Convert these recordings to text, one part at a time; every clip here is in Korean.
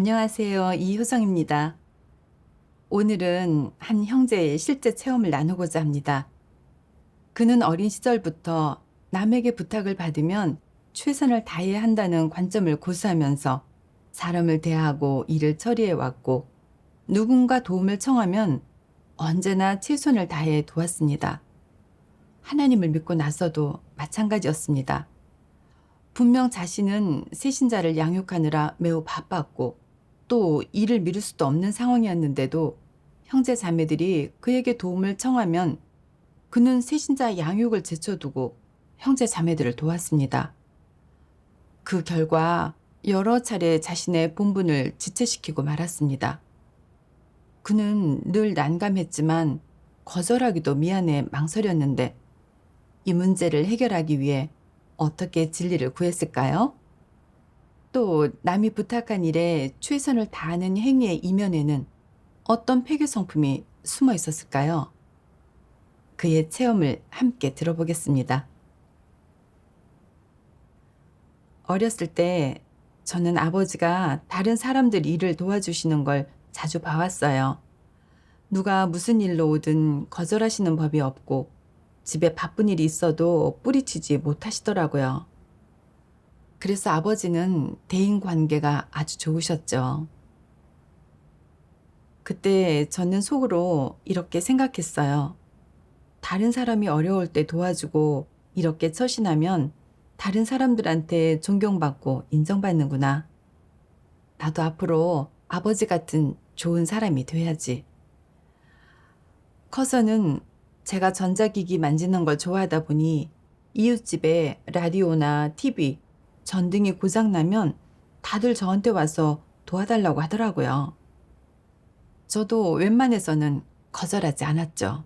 안녕하세요. 이효정입니다. 오늘은 한 형제의 실제 체험을 나누고자 합니다. 그는 어린 시절부터 남에게 부탁을 받으면 최선을 다해야 한다는 관점을 고수하면서 사람을 대하고 일을 처리해 왔고, 누군가 도움을 청하면 언제나 최선을 다해 도왔습니다. 하나님을 믿고 나서도 마찬가지였습니다. 분명 자신은 새신자를 양육하느라 매우 바빴고 또 일을 미룰 수도 없는 상황이었는데도 형제 자매들이 그에게 도움을 청하면 그는 새신자 양육을 제쳐두고 형제 자매들을 도왔습니다. 그 결과 여러 차례 자신의 본분을 지체시키고 말았습니다. 그는 늘 난감했지만 거절하기도 미안해 망설였는데 이 문제를 해결하기 위해 어떻게 진리를 구했을까요? 또 남이 부탁한 일에 최선을 다하는 행위의 이면에는 어떤 폐교 성품이 숨어 있었을까요? 그의 체험을 함께 들어보겠습니다. 어렸을 때 저는 아버지가 다른 사람들 일을 도와주시는 걸 자주 봐왔어요. 누가 무슨 일로 오든 거절하시는 법이 없고 집에 바쁜 일이 있어도 뿌리치지 못하시더라고요. 그래서 아버지는 대인 관계가 아주 좋으셨죠. 그때 저는 속으로 이렇게 생각했어요. 다른 사람이 어려울 때 도와주고 이렇게 처신하면 다른 사람들한테 존경받고 인정받는구나. 나도 앞으로 아버지 같은 좋은 사람이 돼야지. 커서는 제가 전자기기 만지는 걸 좋아하다 보니 이웃집에 라디오나 TV, 전등이 고장나면 다들 저한테 와서 도와달라고 하더라고요. 저도 웬만해서는 거절하지 않았죠.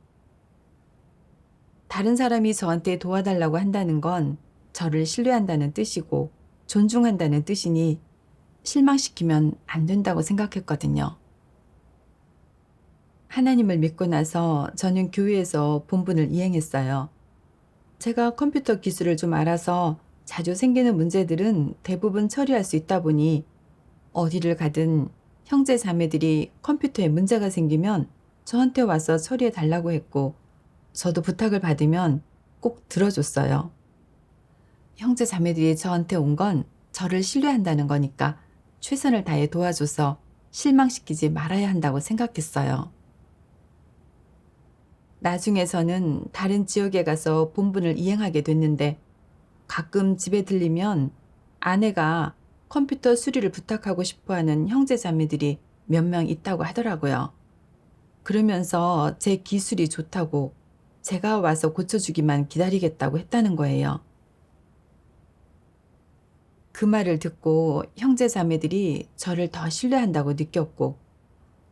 다른 사람이 저한테 도와달라고 한다는 건 저를 신뢰한다는 뜻이고 존중한다는 뜻이니 실망시키면 안 된다고 생각했거든요. 하나님을 믿고 나서 저는 교회에서 본분을 이행했어요. 제가 컴퓨터 기술을 좀 알아서 자주 생기는 문제들은 대부분 처리할 수 있다 보니 어디를 가든 형제 자매들이 컴퓨터에 문제가 생기면 저한테 와서 처리해 달라고 했고, 저도 부탁을 받으면 꼭 들어줬어요. 형제 자매들이 저한테 온 건 저를 신뢰한다는 거니까 최선을 다해 도와줘서 실망시키지 말아야 한다고 생각했어요. 나중에 저는 다른 지역에 가서 본분을 이행하게 됐는데 가끔 집에 들리면 아내가 컴퓨터 수리를 부탁하고 싶어 하는 형제 자매들이 몇 명 있다고 하더라고요. 그러면서 제 기술이 좋다고 제가 와서 고쳐주기만 기다리겠다고 했다는 거예요. 그 말을 듣고 형제 자매들이 저를 더 신뢰한다고 느꼈고,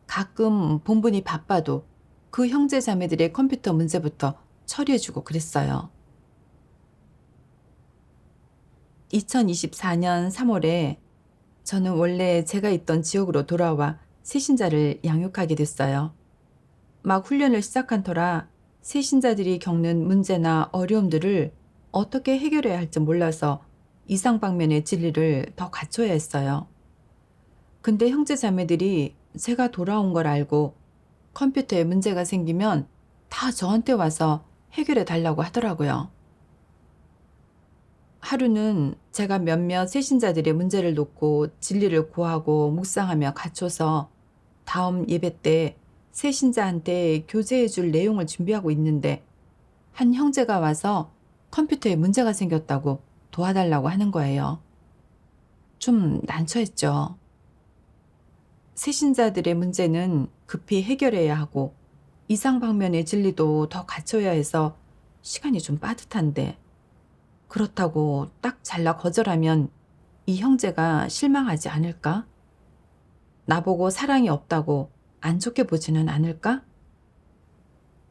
가끔 본분이 바빠도 그 형제 자매들의 컴퓨터 문제부터 처리해주고 그랬어요. 2024년 3월에 저는 원래 제가 있던 지역으로 돌아와 새신자를 양육하게 됐어요. 막 훈련을 시작한 터라 새신자들이 겪는 문제나 어려움들을 어떻게 해결해야 할지 몰라서 이상 방면의 진리를 더 갖춰야 했어요. 근데 형제 자매들이 제가 돌아온 걸 알고 컴퓨터에 문제가 생기면 다 저한테 와서 해결해 달라고 하더라고요. 하루는 제가 몇몇 새신자들의 문제를 놓고 진리를 구하고 묵상하며 갖춰서 다음 예배 때 새신자한테 교제해 줄 내용을 준비하고 있는데 한 형제가 와서 컴퓨터에 문제가 생겼다고 도와달라고 하는 거예요. 좀 난처했죠. 새신자들의 문제는 급히 해결해야 하고 이상 방면의 진리도 더 갖춰야 해서 시간이 좀 빠듯한데, 그렇다고 딱 잘라 거절하면 이 형제가 실망하지 않을까? 나보고 사랑이 없다고 안 좋게 보지는 않을까?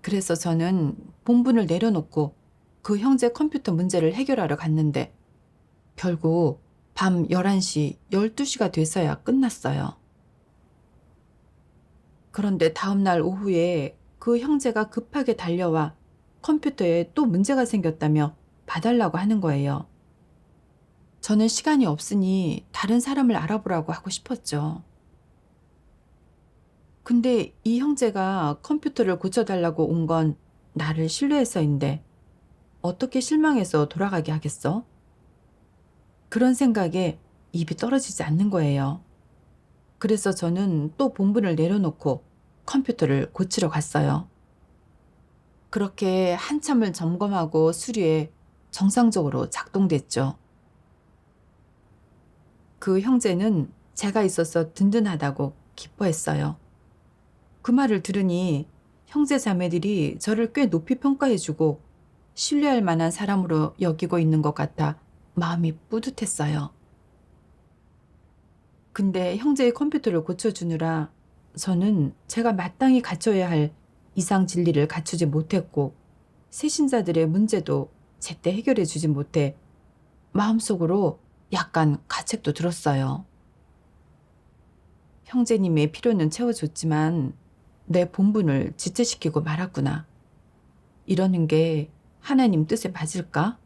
그래서 저는 본분을 내려놓고 그 형제 컴퓨터 문제를 해결하러 갔는데 결국 밤 11시, 12시가 돼서야 끝났어요. 그런데 다음날 오후에 그 형제가 급하게 달려와 컴퓨터에 또 문제가 생겼다며 봐달라고 하는 거예요. 저는 시간이 없으니 다른 사람을 알아보라고 하고 싶었죠. 근데 이 형제가 컴퓨터를 고쳐달라고 온 건 나를 신뢰해서인데 어떻게 실망해서 돌아가게 하겠어? 그런 생각에 입이 떨어지지 않는 거예요. 그래서 저는 또 본분을 내려놓고 컴퓨터를 고치러 갔어요. 그렇게 한참을 점검하고 수리해 정상적으로 작동됐죠. 그 형제는 제가 있어서 든든하다고 기뻐했어요. 그 말을 들으니 형제 자매들이 저를 꽤 높이 평가해주고 신뢰할 만한 사람으로 여기고 있는 것 같아 마음이 뿌듯했어요. 근데 형제의 컴퓨터를 고쳐주느라 저는 제가 마땅히 갖춰야 할 이상 진리를 갖추지 못했고 세신자들의 문제도 제때 해결해 주지 못해 마음속으로 약간 가책도 들었어요. 형제님의 필요는 채워줬지만 내 본분을 지체시키고 말았구나. 이러는 게 하나님 뜻에 맞을까?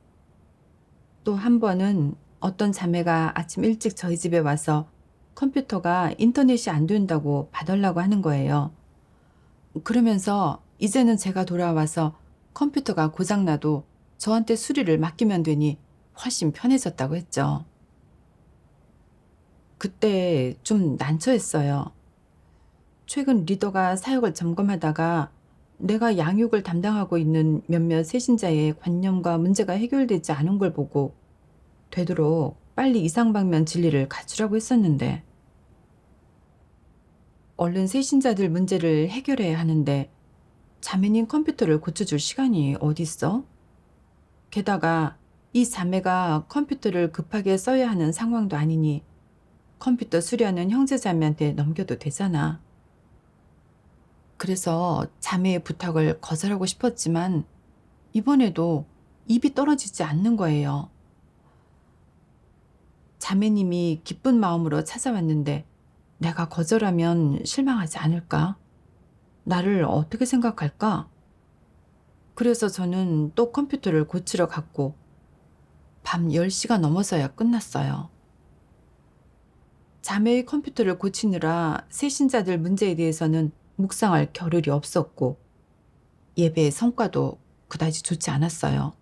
또 한 번은 어떤 자매가 아침 일찍 저희 집에 와서 컴퓨터가 인터넷이 안 된다고 봐달라고 하는 거예요. 그러면서 이제는 제가 돌아와서 컴퓨터가 고장나도 저한테 수리를 맡기면 되니 훨씬 편해졌다고 했죠. 그때 좀 난처했어요. 최근 리더가 사역을 점검하다가 내가 양육을 담당하고 있는 몇몇 세신자의 관념과 문제가 해결되지 않은 걸 보고 되도록 빨리 이상방면 진리를 갖추라고 했었는데 얼른 세신자들 문제를 해결해야 하는데 자매님 컴퓨터를 고쳐줄 시간이 어딨어? 게다가 이 자매가 컴퓨터를 급하게 써야 하는 상황도 아니니 컴퓨터 수리하는 형제 자매한테 넘겨도 되잖아. 그래서 자매의 부탁을 거절하고 싶었지만 이번에도 입이 떨어지지 않는 거예요. 자매님이 기쁜 마음으로 찾아왔는데 내가 거절하면 실망하지 않을까? 나를 어떻게 생각할까? 그래서 저는 또 컴퓨터를 고치러 갔고 밤 10시가 넘어서야 끝났어요. 자매의 컴퓨터를 고치느라 세신자들 문제에 대해서는 묵상할 겨를이 없었고 예배의 성과도 그다지 좋지 않았어요.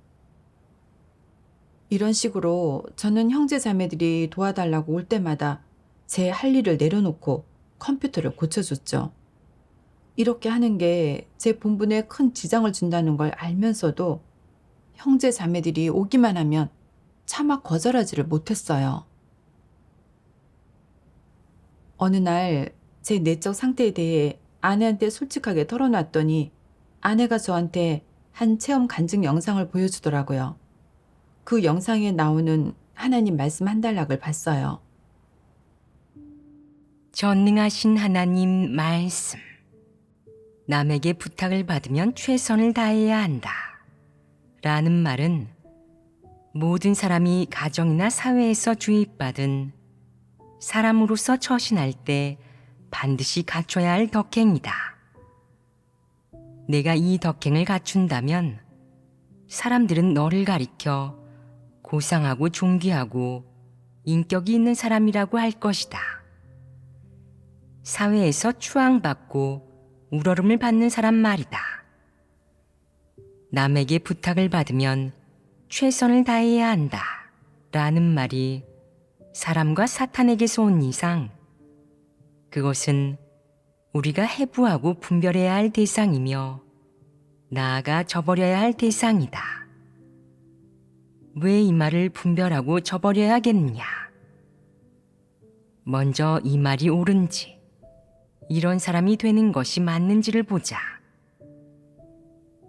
이런 식으로 저는 형제 자매들이 도와달라고 올 때마다 제 할 일을 내려놓고 컴퓨터를 고쳐줬죠. 이렇게 하는 게 제 본분에 큰 지장을 준다는 걸 알면서도 형제 자매들이 오기만 하면 차마 거절하지를 못했어요. 어느 날 제 내적 상태에 대해 아내한테 솔직하게 털어놨더니 아내가 저한테 한 체험 간증 영상을 보여주더라고요. 그 영상에 나오는 하나님 말씀 한 단락을 봤어요. 전능하신 하나님 말씀. 남에게 부탁을 받으면 최선을 다해야 한다. 라는 말은 모든 사람이 가정이나 사회에서 주입받은 사람으로서 처신할 때 반드시 갖춰야 할 덕행이다. 내가 이 덕행을 갖춘다면 사람들은 너를 가리켜 고상하고 존귀하고 인격이 있는 사람이라고 할 것이다. 사회에서 추앙받고 우러름을 받는 사람 말이다. 남에게 부탁을 받으면 최선을 다해야 한다. 라는 말이 사람과 사탄에게서 온 이상 그것은 우리가 해부하고 분별해야 할 대상이며 나아가 저버려야 할 대상이다. 왜 이 말을 분별하고 저버려야 하겠느냐? 먼저 이 말이 옳은지, 이런 사람이 되는 것이 맞는지를 보자.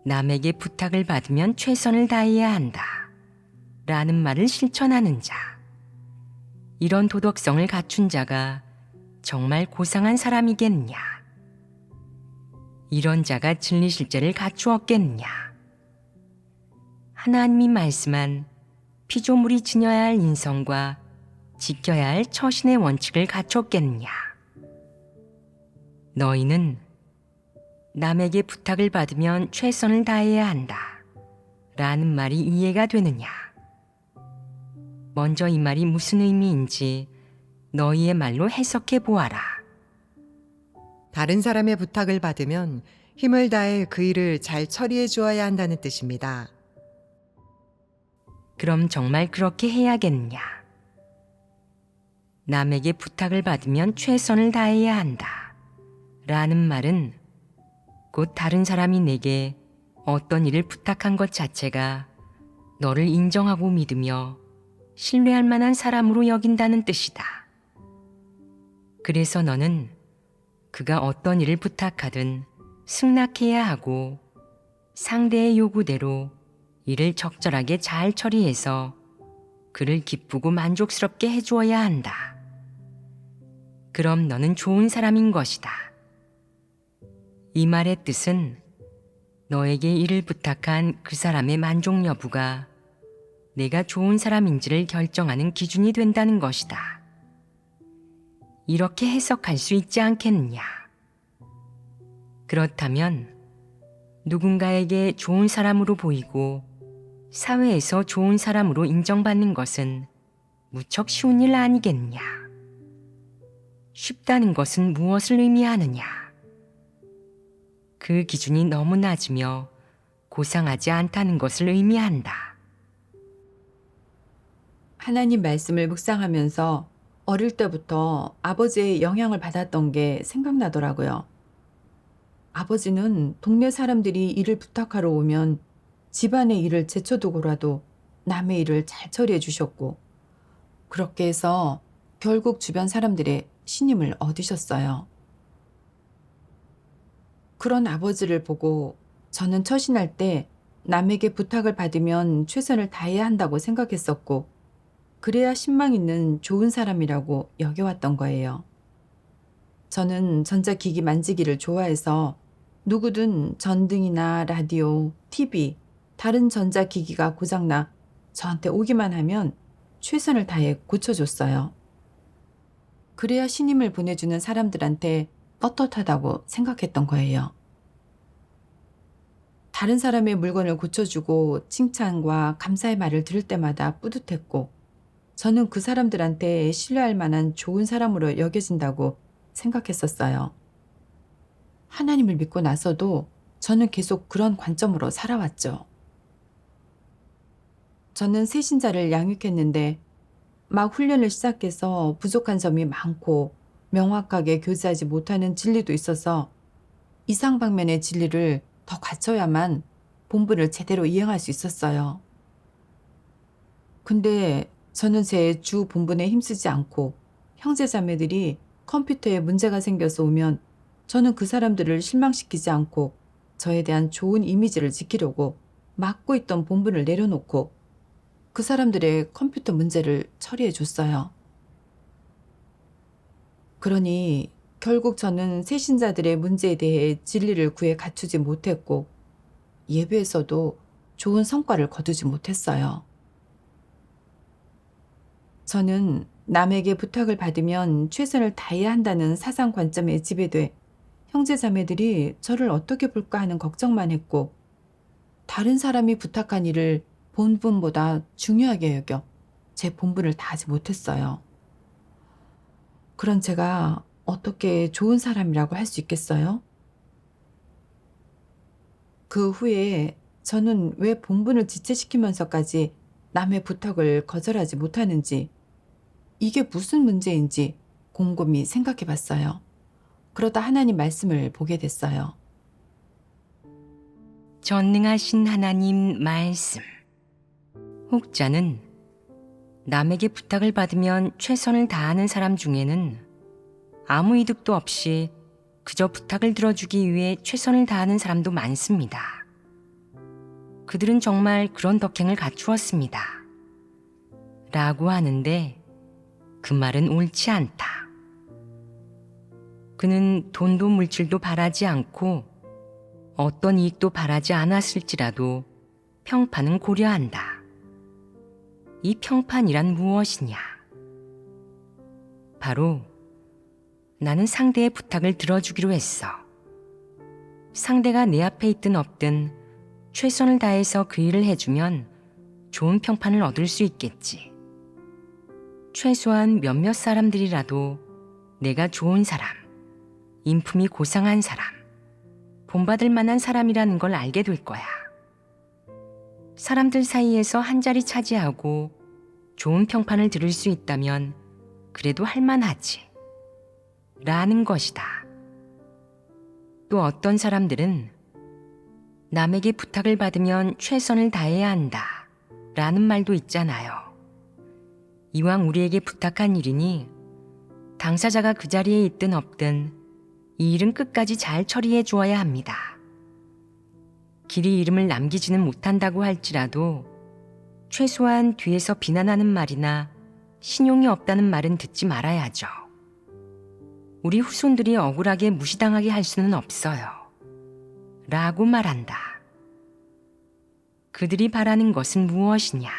남에게 부탁을 받으면 최선을 다해야 한다. 라는 말을 실천하는 자. 이런 도덕성을 갖춘 자가 정말 고상한 사람이겠느냐? 이런 자가 진리 실제를 갖추었겠느냐? 하나님이 말씀한 피조물이 지녀야 할 인성과 지켜야 할 처신의 원칙을 갖췄겠느냐? 너희는 남에게 부탁을 받으면 최선을 다해야 한다. 라는 말이 이해가 되느냐? 먼저 이 말이 무슨 의미인지 너희의 말로 해석해 보아라. 다른 사람의 부탁을 받으면 힘을 다해 그 일을 잘 처리해 주어야 한다는 뜻입니다. 그럼 정말 그렇게 해야겠냐? 남에게 부탁을 받으면 최선을 다해야 한다. 라는 말은 곧 다른 사람이 내게 어떤 일을 부탁한 것 자체가 너를 인정하고 믿으며 신뢰할 만한 사람으로 여긴다는 뜻이다. 그래서 너는 그가 어떤 일을 부탁하든 승낙해야 하고 상대의 요구대로 일을 적절하게 잘 처리해서 그를 기쁘고 만족스럽게 해주어야 한다. 그럼 너는 좋은 사람인 것이다. 이 말의 뜻은 너에게 일을 부탁한 그 사람의 만족 여부가 내가 좋은 사람인지를 결정하는 기준이 된다는 것이다. 이렇게 해석할 수 있지 않겠느냐? 그렇다면 누군가에게 좋은 사람으로 보이고 사회에서 좋은 사람으로 인정받는 것은 무척 쉬운 일 아니겠느냐? 쉽다는 것은 무엇을 의미하느냐? 그 기준이 너무 낮으며 고상하지 않다는 것을 의미한다. 하나님 말씀을 묵상하면서 어릴 때부터 아버지의 영향을 받았던 게 생각나더라고요. 아버지는 동네 사람들이 일을 부탁하러 오면 집안의 일을 제쳐두고라도 남의 일을 잘 처리해 주셨고, 그렇게 해서 결국 주변 사람들의 신임을 얻으셨어요. 그런 아버지를 보고 저는 처신할 때 남에게 부탁을 받으면 최선을 다해야 한다고 생각했었고, 그래야 신망 있는 좋은 사람이라고 여겨왔던 거예요. 저는 전자기기 만지기를 좋아해서 누구든 전등이나 라디오, TV, 다른 전자기기가 고장나 저한테 오기만 하면 최선을 다해 고쳐줬어요. 그래야 신임을 보내주는 사람들한테 떳떳하다고 생각했던 거예요. 다른 사람의 물건을 고쳐주고 칭찬과 감사의 말을 들을 때마다 뿌듯했고, 저는 그 사람들한테 신뢰할 만한 좋은 사람으로 여겨진다고 생각했었어요. 하나님을 믿고 나서도 저는 계속 그런 관점으로 살아왔죠. 저는 새신자를 양육했는데 막 훈련을 시작해서 부족한 점이 많고 명확하게 교제하지 못하는 진리도 있어서 이상 방면의 진리를 더 갖춰야만 본분을 제대로 이행할 수 있었어요. 근데 저는 제 주 본분에 힘쓰지 않고 형제 자매들이 컴퓨터에 문제가 생겨서 오면 저는 그 사람들을 실망시키지 않고 저에 대한 좋은 이미지를 지키려고 맡고 있던 본분을 내려놓고 그 사람들의 컴퓨터 문제를 처리해 줬어요. 그러니 결국 저는 새신자들의 문제에 대해 진리를 구해 갖추지 못했고 예배에서도 좋은 성과를 거두지 못했어요. 저는 남에게 부탁을 받으면 최선을 다해야 한다는 사상 관점에 지배돼 형제 자매들이 저를 어떻게 볼까 하는 걱정만 했고, 다른 사람이 부탁한 일을 본분보다 중요하게 여겨 제 본분을 다하지 못했어요. 그런 제가 어떻게 좋은 사람이라고 할 수 있겠어요? 그 후에 저는 왜 본분을 지체시키면서까지 남의 부탁을 거절하지 못하는지, 이게 무슨 문제인지 곰곰이 생각해 봤어요. 그러다 하나님 말씀을 보게 됐어요. 전능하신 하나님 말씀. 혹자는 남에게 부탁을 받으면 최선을 다하는 사람 중에는 아무 이득도 없이 그저 부탁을 들어주기 위해 최선을 다하는 사람도 많습니다. 그들은 정말 그런 덕행을 갖추었습니다. 라고 하는데 그 말은 옳지 않다. 그는 돈도 물질도 바라지 않고 어떤 이익도 바라지 않았을지라도 평판은 고려한다. 이 평판이란 무엇이냐? 바로 나는 상대의 부탁을 들어주기로 했어. 상대가 내 앞에 있든 없든 최선을 다해서 그 일을 해주면 좋은 평판을 얻을 수 있겠지. 최소한 몇몇 사람들이라도 내가 좋은 사람, 인품이 고상한 사람, 본받을 만한 사람이라는 걸 알게 될 거야. 사람들 사이에서 한 자리 차지하고 좋은 평판을 들을 수 있다면 그래도 할만하지. 라는 것이다. 또 어떤 사람들은 남에게 부탁을 받으면 최선을 다해야 한다. 라는 말도 있잖아요. 이왕 우리에게 부탁한 일이니 당사자가 그 자리에 있든 없든 이 일은 끝까지 잘 처리해 주어야 합니다. 길이 이름을 남기지는 못한다고 할지라도 최소한 뒤에서 비난하는 말이나 신용이 없다는 말은 듣지 말아야죠. 우리 후손들이 억울하게 무시당하게 할 수는 없어요. 라고 말한다. 그들이 바라는 것은 무엇이냐?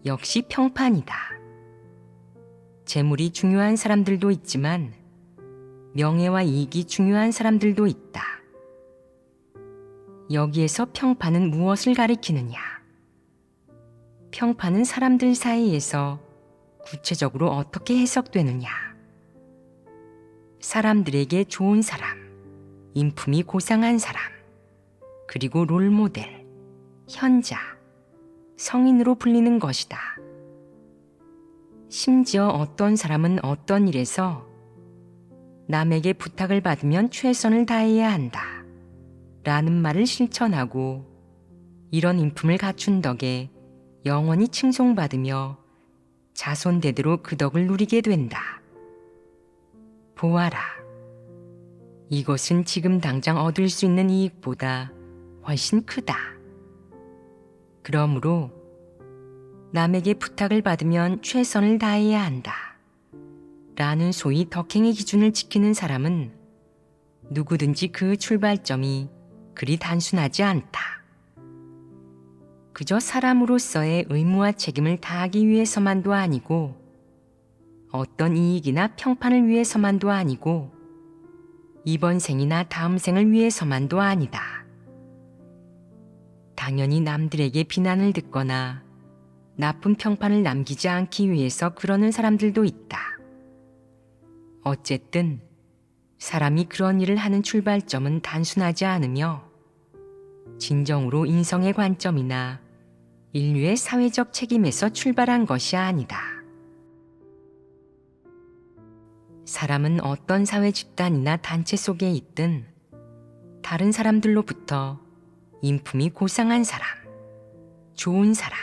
역시 평판이다. 재물이 중요한 사람들도 있지만 명예와 이익이 중요한 사람들도 있다. 여기에서 평판은 무엇을 가리키느냐? 평판은 사람들 사이에서 구체적으로 어떻게 해석되느냐? 사람들에게 좋은 사람, 인품이 고상한 사람, 그리고 롤모델, 현자, 성인으로 불리는 것이다. 심지어 어떤 사람은 어떤 일에서 남에게 부탁을 받으면 최선을 다해야 한다. 라는 말을 실천하고 이런 인품을 갖춘 덕에 영원히 칭송받으며 자손대대로 그 덕을 누리게 된다. 보아라. 이것은 지금 당장 얻을 수 있는 이익보다 훨씬 크다. 그러므로 남에게 부탁을 받으면 최선을 다해야 한다. 라는 소위 덕행의 기준을 지키는 사람은 누구든지 그 출발점이 그리 단순하지 않다. 그저 사람으로서의 의무와 책임을 다하기 위해서만도 아니고 어떤 이익이나 평판을 위해서만도 아니고 이번 생이나 다음 생을 위해서만도 아니다. 당연히 남들에게 비난을 듣거나 나쁜 평판을 남기지 않기 위해서 그러는 사람들도 있다. 어쨌든 사람이 그런 일을 하는 출발점은 단순하지 않으며 진정으로 인성의 관점이나 인류의 사회적 책임에서 출발한 것이 아니다. 사람은 어떤 사회 집단이나 단체 속에 있든 다른 사람들로부터 인품이 고상한 사람, 좋은 사람,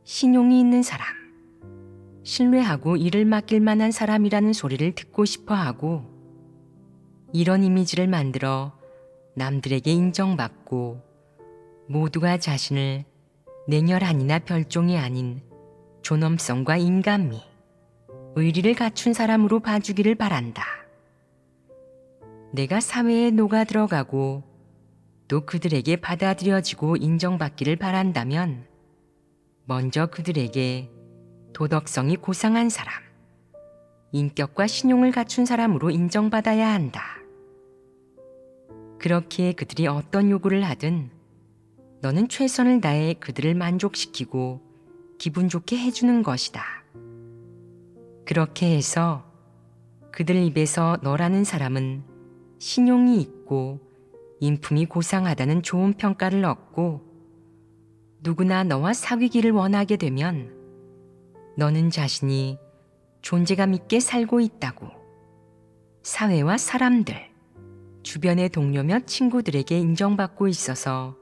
신용이 있는 사람, 신뢰하고 일을 맡길 만한 사람이라는 소리를 듣고 싶어 하고 이런 이미지를 만들어 남들에게 인정받고 모두가 자신을 냉혈한이나 별종이 아닌 존엄성과 인간미, 의리를 갖춘 사람으로 봐주기를 바란다. 내가 사회에 녹아 들어가고 또 그들에게 받아들여지고 인정받기를 바란다면 먼저 그들에게 도덕성이 고상한 사람, 인격과 신용을 갖춘 사람으로 인정받아야 한다. 그렇기에 그들이 어떤 요구를 하든 너는 최선을 다해 그들을 만족시키고 기분 좋게 해주는 것이다. 그렇게 해서 그들 입에서 너라는 사람은 신용이 있고 인품이 고상하다는 좋은 평가를 얻고 누구나 너와 사귀기를 원하게 되면 너는 자신이 존재감 있게 살고 있다고 사회와 사람들, 주변의 동료며 친구들에게 인정받고 있어서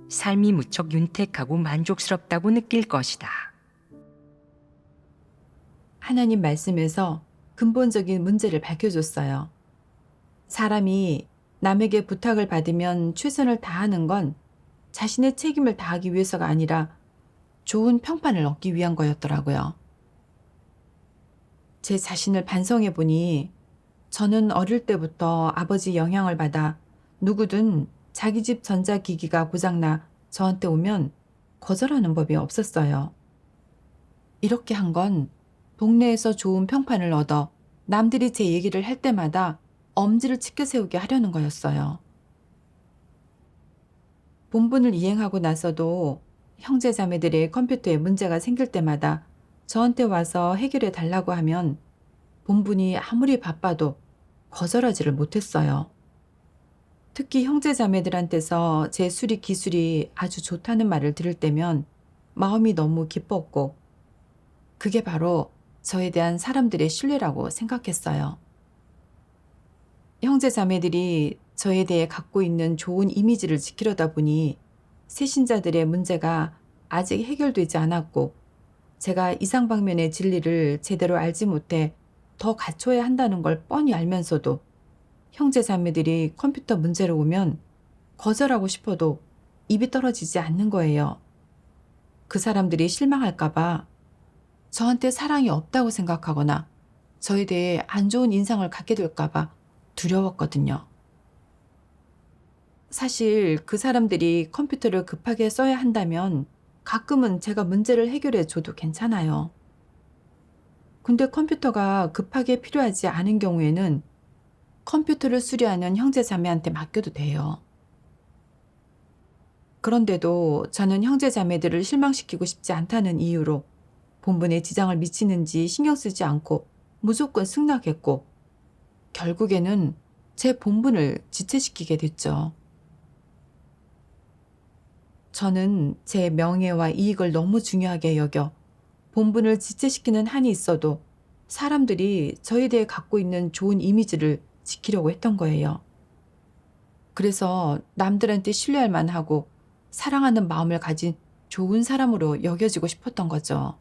삶이 무척 윤택하고 만족스럽다고 느낄 것이다. 하나님 말씀에서 근본적인 문제를 밝혀줬어요. 사람이 남에게 부탁을 받으면 최선을 다하는 건 자신의 책임을 다하기 위해서가 아니라 좋은 평판을 얻기 위한 거였더라고요. 제 자신을 반성해 보니 저는 어릴 때부터 아버지 영향을 받아 누구든 자기 집 전자기기가 고장나 저한테 오면 거절하는 법이 없었어요. 이렇게 한 건 동네에서 좋은 평판을 얻어 남들이 제 얘기를 할 때마다 엄지를 치켜 세우게 하려는 거였어요. 본분을 이행하고 나서도 형제 자매들의 컴퓨터에 문제가 생길 때마다 저한테 와서 해결해 달라고 하면 본분이 아무리 바빠도 거절하지를 못했어요. 특히 형제 자매들한테서 제 수리 기술이 아주 좋다는 말을 들을 때면 마음이 너무 기뻤고, 그게 바로 저에 대한 사람들의 신뢰라고 생각했어요. 형제 자매들이 저에 대해 갖고 있는 좋은 이미지를 지키려다 보니 새신자들의 문제가 아직 해결되지 않았고, 제가 이상 방면의 진리를 제대로 알지 못해 더 갖춰야 한다는 걸 뻔히 알면서도 형제 자매들이 컴퓨터 문제로 오면 거절하고 싶어도 입이 떨어지지 않는 거예요. 그 사람들이 실망할까봐, 저한테 사랑이 없다고 생각하거나 저에 대해 안 좋은 인상을 갖게 될까봐 두려웠거든요. 사실 그 사람들이 컴퓨터를 급하게 써야 한다면 가끔은 제가 문제를 해결해 줘도 괜찮아요. 근데 컴퓨터가 급하게 필요하지 않은 경우에는 컴퓨터를 수리하는 형제 자매한테 맡겨도 돼요. 그런데도 저는 형제 자매들을 실망시키고 싶지 않다는 이유로 본분에 지장을 미치는지 신경 쓰지 않고 무조건 승낙했고, 결국에는 제 본분을 지체시키게 됐죠. 저는 제 명예와 이익을 너무 중요하게 여겨 본분을 지체시키는 한이 있어도 사람들이 저에 대해 갖고 있는 좋은 이미지를 지키려고 했던 거예요. 그래서 남들한테 신뢰할 만하고 사랑하는 마음을 가진 좋은 사람으로 여겨지고 싶었던 거죠.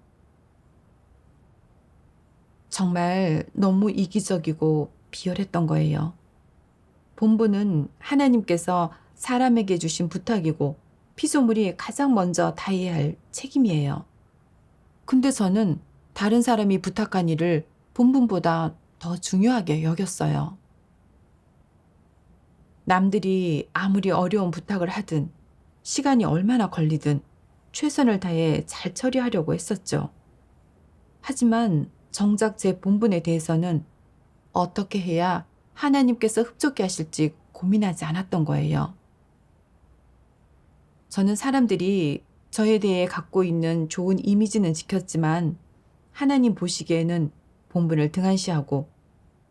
정말 너무 이기적이고 비열했던 거예요. 본분은 하나님께서 사람에게 주신 부탁이고 피조물이 가장 먼저 다해야 할 책임이에요. 근데 저는 다른 사람이 부탁한 일을 본분보다 더 중요하게 여겼어요. 남들이 아무리 어려운 부탁을 하든 시간이 얼마나 걸리든 최선을 다해 잘 처리하려고 했었죠. 하지만 정작 제 본분에 대해서는 어떻게 해야 하나님께서 흡족해 하실지 고민하지 않았던 거예요. 저는 사람들이 저에 대해 갖고 있는 좋은 이미지는 지켰지만 하나님 보시기에는 본분을 등한시하고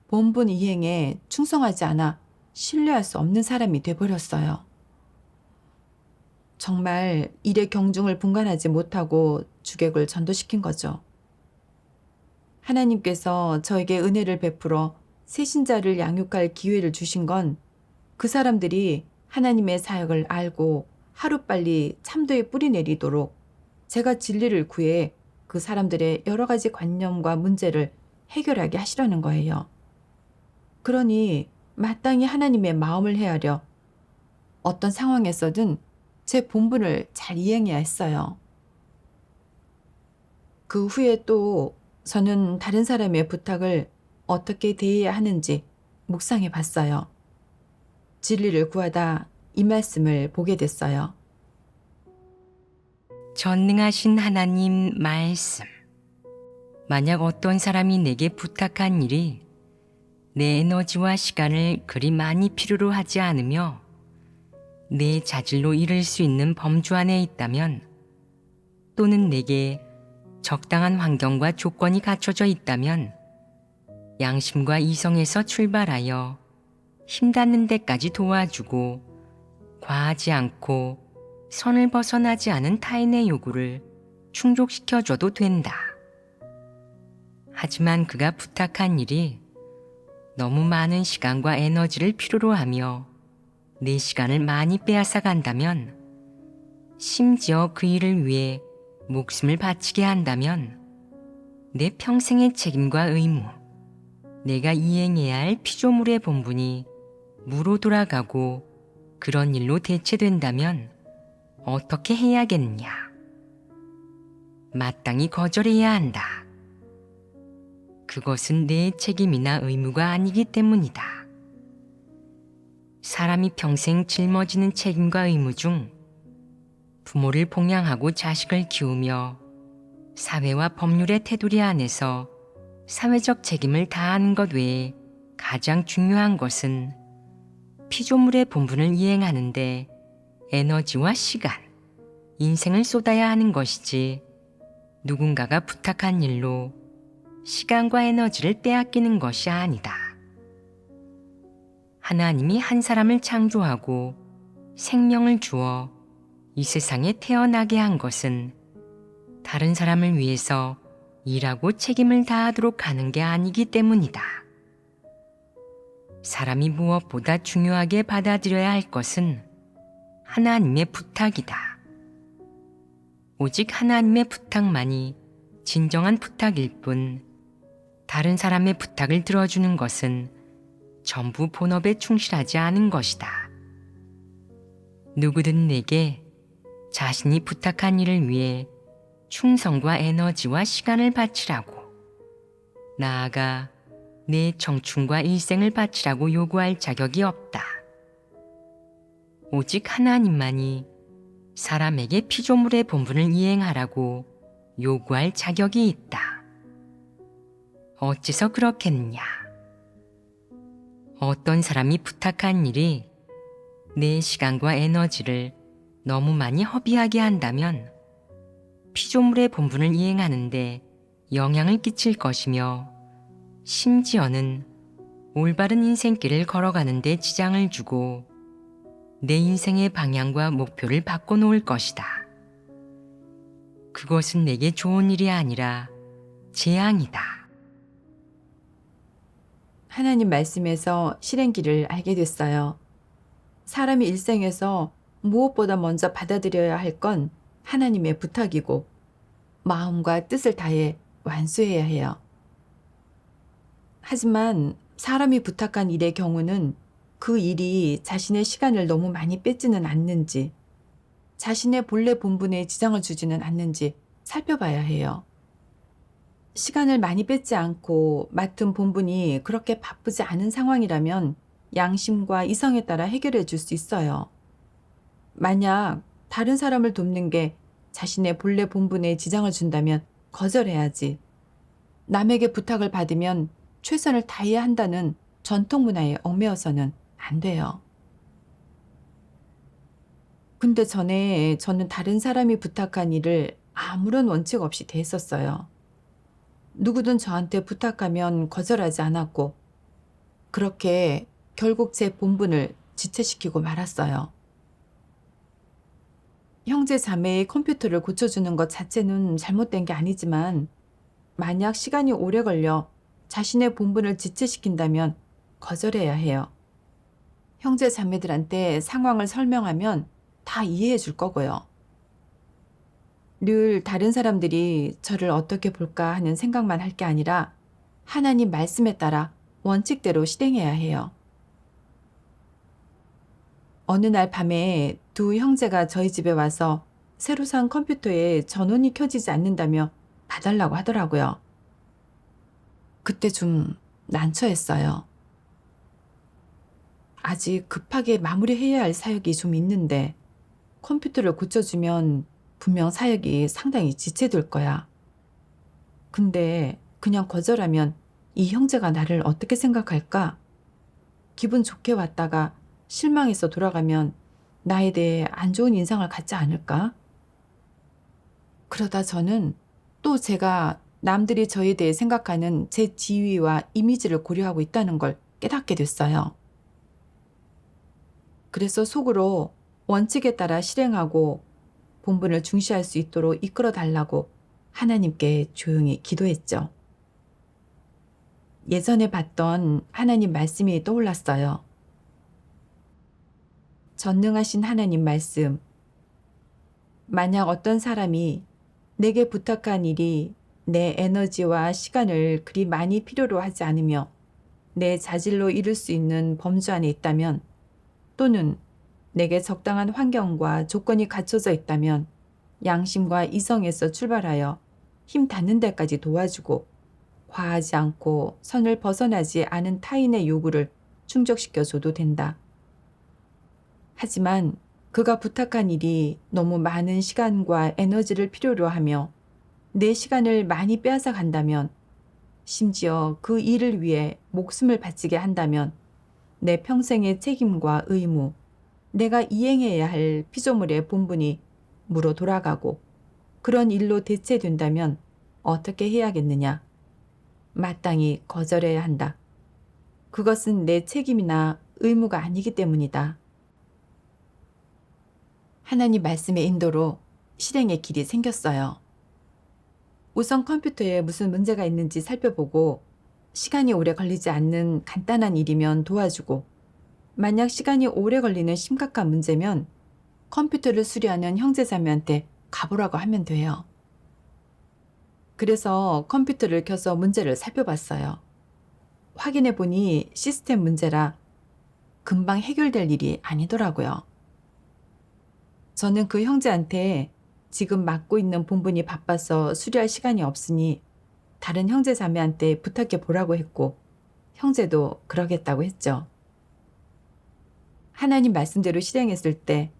본분 이행에 충성하지 않아 신뢰할 수 없는 사람이 돼버렸어요. 정말 일의 경중을 분간하지 못하고 주객을 전도시킨 거죠. 하나님께서 저에게 은혜를 베풀어 새신자를 양육할 기회를 주신 건 그 사람들이 하나님의 사역을 알고 하루빨리 참도에 뿌리 내리도록 제가 진리를 구해 그 사람들의 여러 가지 관념과 문제를 해결하게 하시라는 거예요. 그러니 마땅히 하나님의 마음을 헤아려 어떤 상황에서든 제 본분을 잘 이행해야 했어요. 그 후에 또 저는 다른 사람의 부탁을 어떻게 대해야 하는지 묵상해 봤어요. 진리를 구하다 이 말씀을 보게 됐어요. 전능하신 하나님 말씀. 만약 어떤 사람이 내게 부탁한 일이 내 에너지와 시간을 그리 많이 필요로 하지 않으며 내 자질로 이룰 수 있는 범주 안에 있다면, 또는 내게 적당한 환경과 조건이 갖춰져 있다면 양심과 이성에서 출발하여 힘 닿는 데까지 도와주고 과하지 않고 선을 벗어나지 않은 타인의 요구를 충족시켜줘도 된다. 하지만 그가 부탁한 일이 너무 많은 시간과 에너지를 필요로 하며 내 시간을 많이 빼앗아 간다면, 심지어 그 일을 위해 목숨을 바치게 한다면 내 평생의 책임과 의무, 내가 이행해야 할 피조물의 본분이 무로 돌아가고 그런 일로 대체된다면 어떻게 해야겠느냐? 마땅히 거절해야 한다. 그것은 내 책임이나 의무가 아니기 때문이다. 사람이 평생 짊어지는 책임과 의무 중 부모를 봉양하고 자식을 키우며 사회와 법률의 테두리 안에서 사회적 책임을 다하는 것 외에 가장 중요한 것은 피조물의 본분을 이행하는 데 에너지와 시간, 인생을 쏟아야 하는 것이지, 누군가가 부탁한 일로 시간과 에너지를 빼앗기는 것이 아니다. 하나님이 한 사람을 창조하고 생명을 주어 이 세상에 태어나게 한 것은 다른 사람을 위해서 일하고 책임을 다하도록 하는 게 아니기 때문이다. 사람이 무엇보다 중요하게 받아들여야 할 것은 하나님의 부탁이다. 오직 하나님의 부탁만이 진정한 부탁일 뿐, 다른 사람의 부탁을 들어주는 것은 전부 본업에 충실하지 않은 것이다. 누구든 내게 자신이 부탁한 일을 위해 충성과 에너지와 시간을 바치라고, 나아가 내 청춘과 일생을 바치라고 요구할 자격이 없다. 오직 하나님만이 사람에게 피조물의 본분을 이행하라고 요구할 자격이 있다. 어째서 그렇겠느냐? 어떤 사람이 부탁한 일이 내 시간과 에너지를 너무 많이 허비하게 한다면 피조물의 본분을 이행하는데 영향을 끼칠 것이며, 심지어는 올바른 인생길을 걸어가는 데 지장을 주고 내 인생의 방향과 목표를 바꿔놓을 것이다. 그것은 내게 좋은 일이 아니라 재앙이다. 하나님 말씀에서 실행기를 알게 됐어요. 사람이 일생에서 무엇보다 먼저 받아들여야 할 건 하나님의 부탁이고 마음과 뜻을 다해 완수해야 해요. 하지만 사람이 부탁한 일의 경우는 그 일이 자신의 시간을 너무 많이 뺏지는 않는지, 자신의 본래 본분에 지장을 주지는 않는지 살펴봐야 해요. 시간을 많이 뺏지 않고 맡은 본분이 그렇게 바쁘지 않은 상황이라면 양심과 이성에 따라 해결해 줄 수 있어요. 만약 다른 사람을 돕는 게 자신의 본래 본분에 지장을 준다면 거절해야지. 남에게 부탁을 받으면 최선을 다해야 한다는 전통 문화에 얽매여서는 안 돼요. 근데 전에 저는 다른 사람이 부탁한 일을 아무런 원칙 없이 대했었어요. 누구든 저한테 부탁하면 거절하지 않았고, 그렇게 결국 제 본분을 지체시키고 말았어요. 형제 자매의 컴퓨터를 고쳐주는 것 자체는 잘못된 게 아니지만, 만약 시간이 오래 걸려 자신의 본분을 지체시킨다면 거절해야 해요. 형제 자매들한테 상황을 설명하면 다 이해해 줄 거고요. 늘 다른 사람들이 저를 어떻게 볼까 하는 생각만 할 게 아니라 하나님 말씀에 따라 원칙대로 실행해야 해요. 어느 날 밤에 두 형제가 저희 집에 와서 새로 산 컴퓨터에 전원이 켜지지 않는다며 봐달라고 하더라고요. 그때 좀 난처했어요. 아직 급하게 마무리해야 할 사역이 좀 있는데 컴퓨터를 고쳐주면 분명 사역이 상당히 지체될 거야. 근데 그냥 거절하면 이 형제가 나를 어떻게 생각할까? 기분 좋게 왔다가 실망해서 돌아가면 나에 대해 안 좋은 인상을 갖지 않을까? 그러다 저는 또 제가 남들이 저에 대해 생각하는 제 지위와 이미지를 고려하고 있다는 걸 깨닫게 됐어요. 그래서 속으로 원칙에 따라 실행하고 본분을 중시할 수 있도록 이끌어 달라고 하나님께 조용히 기도했죠. 예전에 봤던 하나님 말씀이 떠올랐어요. 전능하신 하나님 말씀. 만약 어떤 사람이 내게 부탁한 일이 내 에너지와 시간을 그리 많이 필요로 하지 않으며 내 자질로 이룰 수 있는 범주 안에 있다면, 또는 내게 적당한 환경과 조건이 갖춰져 있다면 양심과 이성에서 출발하여 힘 닿는 데까지 도와주고 과하지 않고 선을 벗어나지 않은 타인의 요구를 충족시켜줘도 된다. 하지만 그가 부탁한 일이 너무 많은 시간과 에너지를 필요로 하며 내 시간을 많이 빼앗아 간다면, 심지어 그 일을 위해 목숨을 바치게 한다면 내 평생의 책임과 의무, 내가 이행해야 할 피조물의 본분이 물어 돌아가고 그런 일로 대체된다면 어떻게 해야겠느냐? 마땅히 거절해야 한다. 그것은 내 책임이나 의무가 아니기 때문이다. 하나님 말씀의 인도로 실행의 길이 생겼어요. 우선 컴퓨터에 무슨 문제가 있는지 살펴보고 시간이 오래 걸리지 않는 간단한 일이면 도와주고 만약 시간이 오래 걸리는 심각한 문제면 컴퓨터를 수리하는 형제자매한테 가보라고 하면 돼요. 그래서 컴퓨터를 켜서 문제를 살펴봤어요. 확인해 보니 시스템 문제라 금방 해결될 일이 아니더라고요. 저는 그 형제한테 지금 맡고 있는 본분이 바빠서 수리할 시간이 없으니 다른 형제 자매한테 부탁해 보라고 했고 형제도 그러겠다고 했죠. 하나님 말씀대로 실행했을 때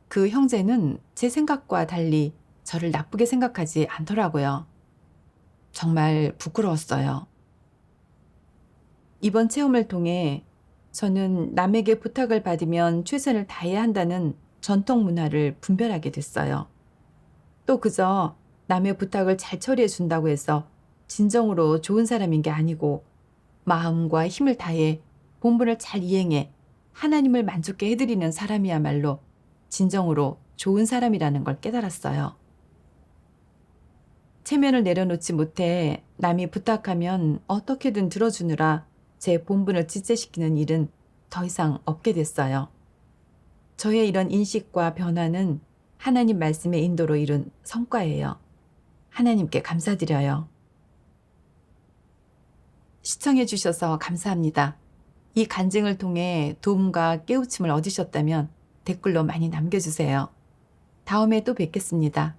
그 형제는 제 생각과 달리 저를 나쁘게 생각하지 않더라고요. 정말 부끄러웠어요. 이번 체험을 통해 저는 남에게 부탁을 받으면 최선을 다해야 한다는 전통 문화를 분별하게 됐어요. 또 그저 남의 부탁을 잘 처리해 준다고 해서 진정으로 좋은 사람인 게 아니고 마음과 힘을 다해 본분을 잘 이행해 하나님을 만족게 해드리는 사람이야말로 진정으로 좋은 사람이라는 걸 깨달았어요. 체면을 내려놓지 못해 남이 부탁하면 어떻게든 들어주느라 제 본분을 지체시키는 일은 더 이상 없게 됐어요. 저의 이런 인식과 변화는 하나님 말씀의 인도로 이룬 성과예요. 하나님께 감사드려요. 시청해 주셔서 감사합니다. 이 간증을 통해 도움과 깨우침을 얻으셨다면 댓글로 많이 남겨주세요. 다음에 또 뵙겠습니다.